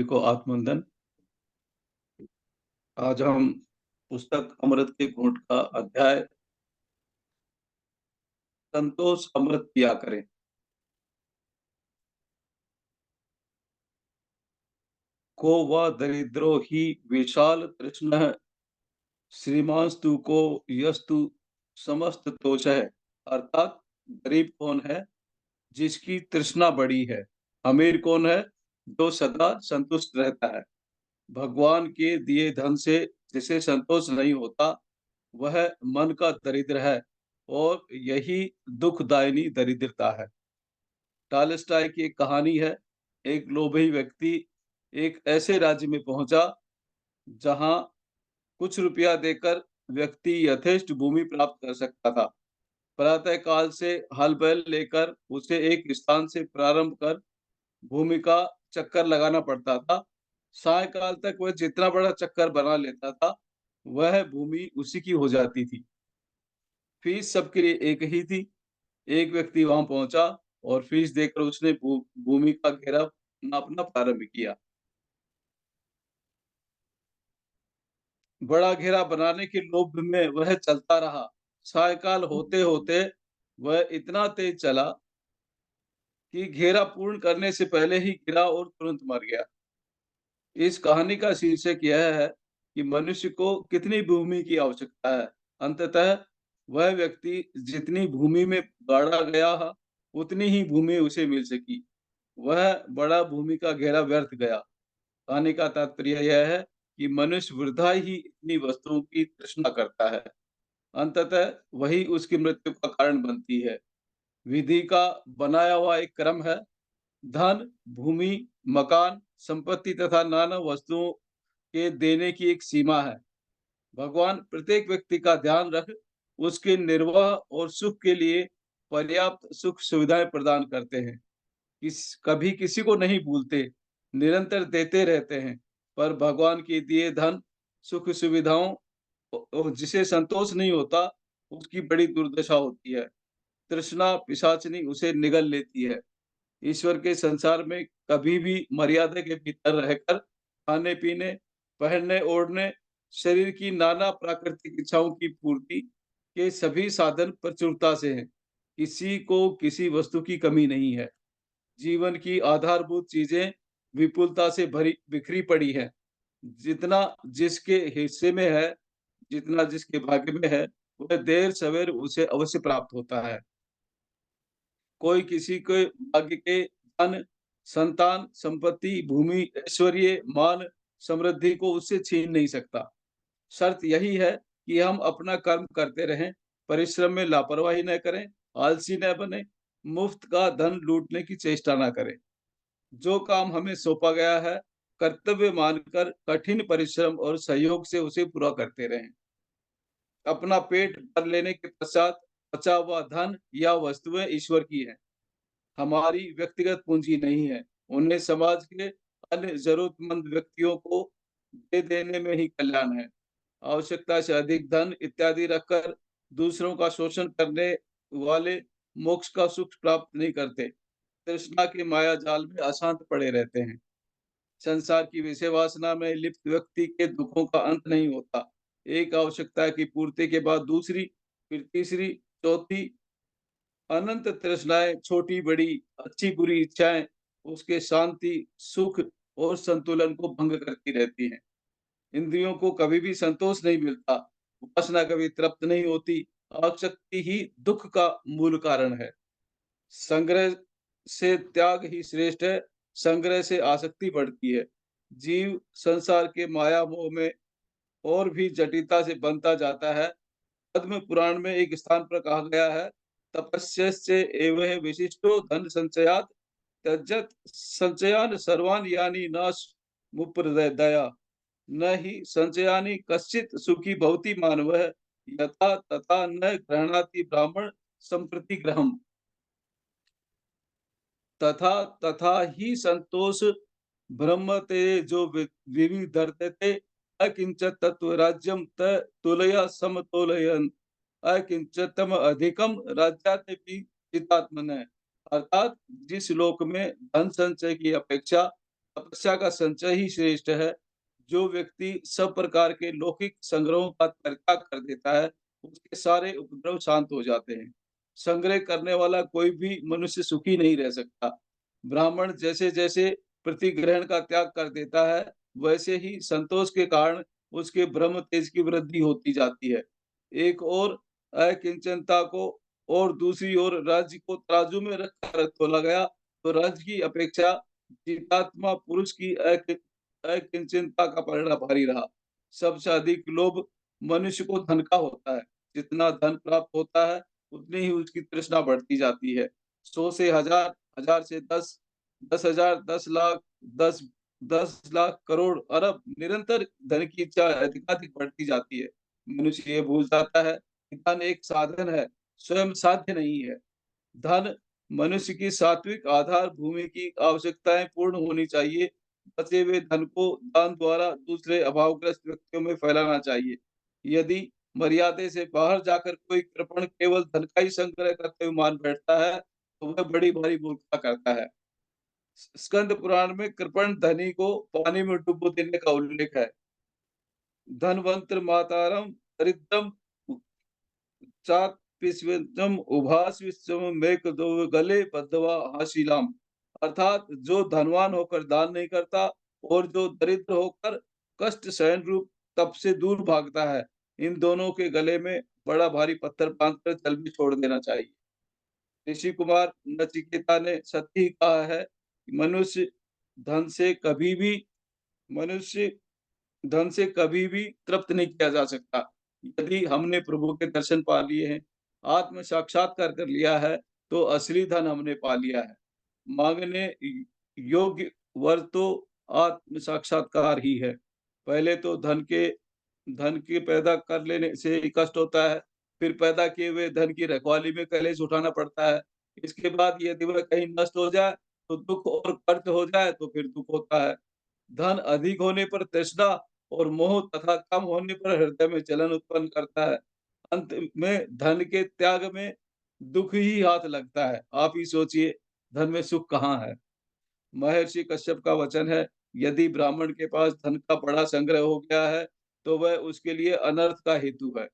को आत्मवंदन। आज हम पुस्तक अमृत के घूँट का अध्याय संतोष अमृत पिया करें। को वा दरिद्रो हि विशाल तृष्णः श्रीमांस्तु को यस्तु समस्त तोषः। अर्थात गरीब कौन है जिसकी तृष्णा बड़ी है, अमीर कौन है जो सदा संतुष्ट रहता है। भगवान के दिए धन से जिसे संतोष नहीं होता, वह मन का दरिद्र है और यही दुखदायिनी दरिद्रता है। टॉलस्टॉय की एक कहानी है। एक लोभी व्यक्ति एक ऐसे राज्य में पहुंचा जहां कुछ रुपया देकर व्यक्ति यथेष्ट भूमि प्राप्त कर सकता था। प्रातः काल से हल बैल लेकर उसे एक स्थान से प्रारंभ कर भूमि का चक्कर लगाना पड़ता था। सायंकाल तक वह जितना बड़ा चक्कर बना लेता था, वह भूमि उसी की हो जाती थी। फीस सबके लिए एक ही थी। एक व्यक्ति वहां पहुंचा और फीस देकर उसने भूमि का घेरा नापना प्रारंभ किया। बड़ा घेरा बनाने के लोभ में वह चलता रहा। सायकाल होते होते वह इतना तेज चला कि घेरा पूर्ण करने से पहले ही गिरा और तुरंत मर गया। इस कहानी का शीर्षक यह है कि मनुष्य को कितनी भूमि की आवश्यकता है। अंततः वह व्यक्ति जितनी भूमि में गाड़ा गया है, उतनी ही भूमि उसे मिल सकी। वह बड़ा भूमि का घेरा व्यर्थ गया। कहानी का तात्पर्य यह है कि मनुष्य वृथा ही इतनी वस्तुओं की तृष्णा करता है। अंततः वही उसकी मृत्यु का कारण बनती है। विधि का बनाया हुआ एक क्रम है। धन, भूमि, मकान, संपत्ति तथा नाना वस्तुओं के देने की एक सीमा है। भगवान प्रत्येक व्यक्ति का ध्यान रख उसके निर्वाह और सुख के लिए पर्याप्त सुख सुविधाएं प्रदान करते हैं। कभी किसी को नहीं भूलते, निरंतर देते रहते हैं। पर भगवान के दिए धन, सुख सुविधाओं जिसे संतोष नहीं होता, उसकी बड़ी दुर्दशा होती है। तृष्णा पिशाचिनी उसे निगल लेती है। ईश्वर के संसार में कभी भी मर्यादा के भीतर रहकर खाने-पीने, पहनने-ओढ़ने, शरीर की नाना प्राकृतिक इच्छाओं की पूर्ति के सभी साधन प्रचुरता से हैं। किसी को किसी वस्तु की कमी नहीं है। जीवन की आधारभूत चीज़ें विपुलता से भरी बिखरी पड़ी हैं। जितना जिसके हिस्से में है, जितना जिसके भाग्य में है, वह देर-सवेर उसे अवश्य प्राप्त होता है। कोई किसी के भाग्य के धन, संतान, संपत्ति, भूमि, ऐश्वर्य, मान, समृद्धि को उससे छीन नहीं सकता। शर्त यही है कि हम अपना कर्म करते रहें, परिश्रम में लापरवाही न करें, आलसी न बनें, मुफ्त का धन लूटने की चेष्टा न करें। जो काम हमें सौंपा गया है, कर्तव्य मानकर कठिन परिश्रम और सहयोग से उसे पूरा करते रहें। अपना पेट भर लेने के पश्चात बचा हुआ धन या वस्तुएं ईश्वर की हैं। हमारी व्यक्तिगत पूंजी नहीं है। उन्हें समाज के अन्य ज़रूरतमंद व्यक्तियों को दे देने में ही कल्याण है। आवश्यकता से अधिक धन इत्यादि रखकर दूसरों का शोषण करने वाले मोक्ष का सुख प्राप्त नहीं करते। तृष्णा के माया जाल में अशांत पड़े रहते हैं। संसार की विषय वासना में लिप्त व्यक्ति के दुखों का अंत नहीं होता। एक आवश्यकता की पूर्ति के बाद दूसरी, फिर तीसरी, चौथी, अनंत तृष्णाएँ, छोटी-बड़ी, अच्छी-बुरी इच्छाएँ, उसके शांति, सुख और संतुलन को भंग करती रहती हैं। इंद्रियों को कभी भी संतोष नहीं मिलता, वासना कभी तृप्त नहीं होती, आसक्ति ही दुःख का मूल कारण है। संग्रह से त्याग ही श्रेष्ठ है, संग्रह से आसक्ति बढ़ती है। जीव संसार के माया मोह में और भी जटिलता से बनता जाता है। पद्म पुराण में एक स्थान पर कहा गया है, तपस्यस्य एव विशिष्टो धन संचयात् त्यजत संचयान सर्वान यानि मुप्रदया न हि संचयानि कश्चित् सुखी भवति मानवः यथा तथा न गृह्णाति ब्राह्मण संप्रति ग्रहम्। तथा तथा ही संतोष ब्रह्म ते जो विविधर्तते अकिंच तत्व राज्यम त तुलया समतोलयन अकिंचतम अधिकम राज्याते चितात्मन। अर्थात जिस लोक में धन संचय की अपेक्षा तपस्या का संचय ही श्रेष्ठ है। जो व्यक्ति सब प्रकार के लौकिक संग्रहों का परित्याग कर देता है, उसके सारे उपद्रव शांत हो जाते हैं। संग्रह करने वाला कोई भी मनुष्य सुखी नहीं रह सकता। ब्राह्मण जैसे-जैसे प्रतिग्रहण का त्याग कर देता है, वैसे ही संतोष के कारण उसके ब्रह्म तेज की वृद्धि होती जाती है। एक ओर अकिंचनता को और दूसरी ओर राज्य को तराजू में रखकर तोला गया, तो राज्य की अपेक्षा जितात्मा पुरुष की अकिंचनता का पलड़ा भारी रहा। सबसे अधिक लोभ मनुष्य को धन का होता है। जितना धन प्राप्त होता है, उतनी ही उसकी तृष्णा बढ़ती जाती है। 100 से 1000, 1000 से 10, 10,000, 10 लाख, 10 लाख, करोड़, अरब निरंतर धन की इच्छा अधिकाधिक बढ़ती जाती है। मनुष्य ये भूल जाता है कि धन एक साधन है, स्वयं साध्य नहीं है। धन मनुष्य की सात्विक आधार भूमि की आवश्यकताएँ पूर्ण होनी चाहिए। बचे हुए धन को दान द्वारा दूसरे अभावग्रस्त व्यक्तियों में फैलाना चाहिए। यदि मर्यादे से बाहर जाकर कोई कृपण केवल धन का ही संग्रह करते हुए मान बैठता है, तो वह बड़ी भारी मूर्खता करता है। स्कंद पुराण में कृपण धनी को पानी में डुबो देने का उल्लेख है। धनवंतर मातारम दरिद्रम चात्पिस्वचम उभासविस्वम मेकदो गले बद्धवा हाशिलाम। अर्थात जो धनवान होकर दान नहीं करता और जो दरिद्र होकर कष्ट सहन रूप तप से दूर भागता है, इन दोनों के गले में बड़ा भारी पत्थर बांधकर जल में छोड़ देना चाहिए। ऋषि कुमार नचिकेता ने सत्य ही कहा है कि धन से कभी भी मनुष्य धन से कभी भी तृप्त नहीं किया जा सकता। यदि हमने प्रभु के दर्शन पा लिए हैं, आत्म साक्षात्कार कर लिया है, तो असली धन हमने पा लिया है। माँगने योग्य वर तो आत्म साक्षात्कार ही है। पहले तो धन के पैदा कर लेने से ही कष्ट होता है, फिर पैदा किए हुए धन की रखवाली में कलेश उठाना पड़ता है। इसके बाद यदि वह कहीं नष्ट हो जाए, तो दुःख और खर्च हो जाए, तो फिर दुःख होता है। धन अधिक होने पर तृष्णा और मोह तथा कम होने पर हृदय में जलन उत्पन्न करता है। अंत में धन के त्याग में दुःख ही हाथ लगता है। आप ही सोचिए, धन में सुख कहाँ है? महर्षि कश्यप का वचन है, यदि ब्राह्मण के पास धन का बड़ा संग्रह हो गया है, तो वह उसके लिए अनर्थ का हेतु है।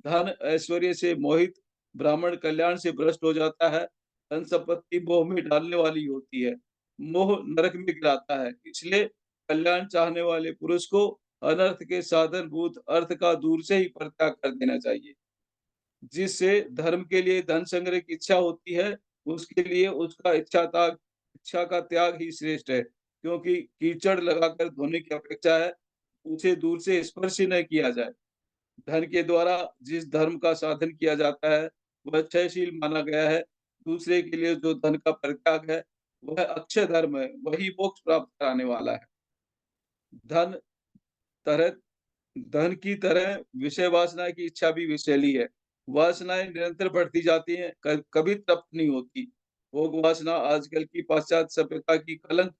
धन ऐश्वर्य से मोहित ब्राह्मण कल्याण से भ्रष्ट हो जाता है। धन संपत्ति मोह में डालने वाली होती है। मोह नरक में गिराता है। इसलिए कल्याण चाहने वाले पुरुष को अनर्थ के साधन भूत अर्थ का दूर से ही परित्याग कर देना चाहिए। जिससे धर्म के लिए धन संग्रह की इच्छा होती है, उसके लिए उसका इच्छा का त्याग ही श्रेष्ठ है। क्योंकि कीचड़ लगाकर धोने की अपेक्षा है, उसे दूर से स्पर्श ही नहीं किया जाए। धन के द्वारा जिस धर्म का साधन किया जाता है, वह क्षयशील माना गया है। दूसरे के लिए जो धन का परित्याग है, वह अक्षय धर्म है, वही मोक्ष प्राप्त कराने वाला है। धन तरह धन की तरह विषय वासना की इच्छा भी विषैली है। वासनाएँ निरंतर बढ़ती जाती हैं, कभी तृप्त नहीं होती। भोग वासना आजकल की पाश्चात्य सभ्यता की कलंक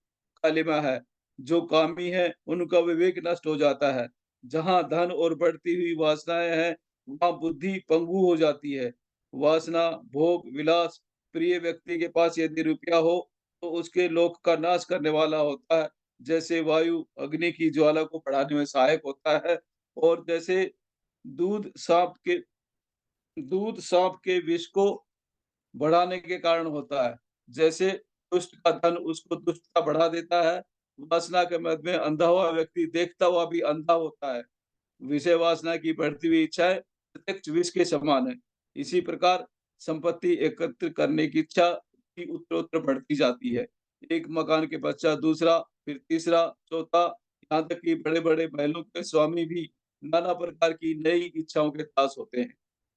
कालिमा है। जो कामी हैं, उनका विवेक नष्ट हो जाता है। जहाँ धन और बढ़ती हुई वासनाएँ हैं, वहाँ बुद्धि पंगु हो जाती है। वासना, भोग, विलास, प्रिय व्यक्ति के पास यदि रुपया हो, तो उसके लोक का नाश करने वाला होता है। जैसे वायु अग्नि की ज्वाला को बढ़ाने में सहायक होता है और जैसे दूध साँप के दूध साँप के विष को बढ़ाने के कारण होता है। जैसे दुष्ट का धन उसको दुष्टता बढ़ा देता है, वासना के मद में अंधा हुआ व्यक्ति देखता हुआ भी अंधा होता है। विषय वासना की बढ़ती हुई इच्छाएँ प्रत्यक्ष विष के समान है। इसी प्रकार संपत्ति एकत्र करने की इच्छा भी उत्तरोत्तर बढ़ती जाती है। एक मकान के पश्चात दूसरा, फिर तीसरा, चौथा, यहाँ तक कि बड़े-बड़े महलों के स्वामी भी नाना प्रकार की नई इच्छाओं के दास होते हैं।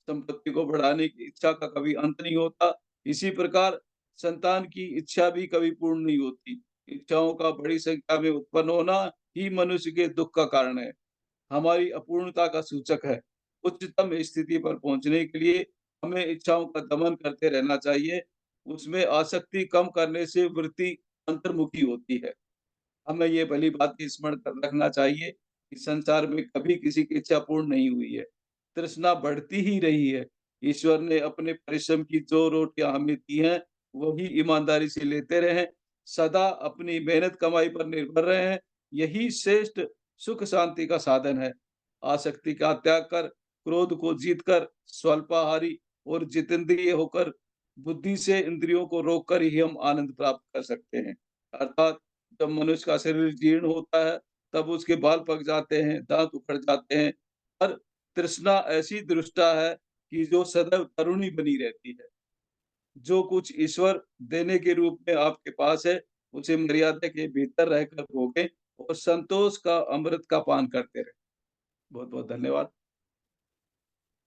संपत्ति को बढ़ाने की इच्छा का कभी अंत नहीं होता। इसी प्रकार संतान की इच्छा भी कभी पूर्ण नहीं होती। इच्छाओं का बड़ी संख्या में उत्पन्न होना ही मनुष्य के दुःख का कारण है। हमारी अपूर्णता का सूचक है। उच्चतम स्थिति पर पहुँचने के लिए हमें इच्छाओं का दमन करते रहना चाहिए। उसमें आसक्ति कम करने से वृत्ति अंतर्मुखी होती है। हमें ये भली भाँति स्मरण कर रखना चाहिए कि संसार में कभी किसी की इच्छा पूर्ण नहीं हुई है। तृष्णा बढ़ती ही रही है। ईश्वर ने अपने परिश्रम की जो रोटियाँ हमें दी हैं, वही ईमानदारी से लेते रहें। सदा अपनी मेहनत कमाई पर निर्भर रहें, यही श्रेष्ठ सुख शांति का साधन है। आसक्ति का त्याग कर, क्रोध को जीत कर, स्वल्पाहारी और जितेंद्रिय होकर, बुद्धि से इंद्रियों को रोककर ही हम आनंद प्राप्त कर सकते हैं। अर्थात जब मनुष्य का शरीर जीर्ण होता है, तब उसके बाल पक जाते हैं, दाँत उखड़ जाते हैं, पर तृष्णा ऐसी दृष्टा है कि जो सदैव तरुणी बनी रहती है। जो कुछ ईश्वर देने के रूप में आपके पास है, उसे मर्यादा के भीतर रहकर भोगें और संतोष का अमृत का पान करते रहें। बहुत-बहुत धन्यवाद।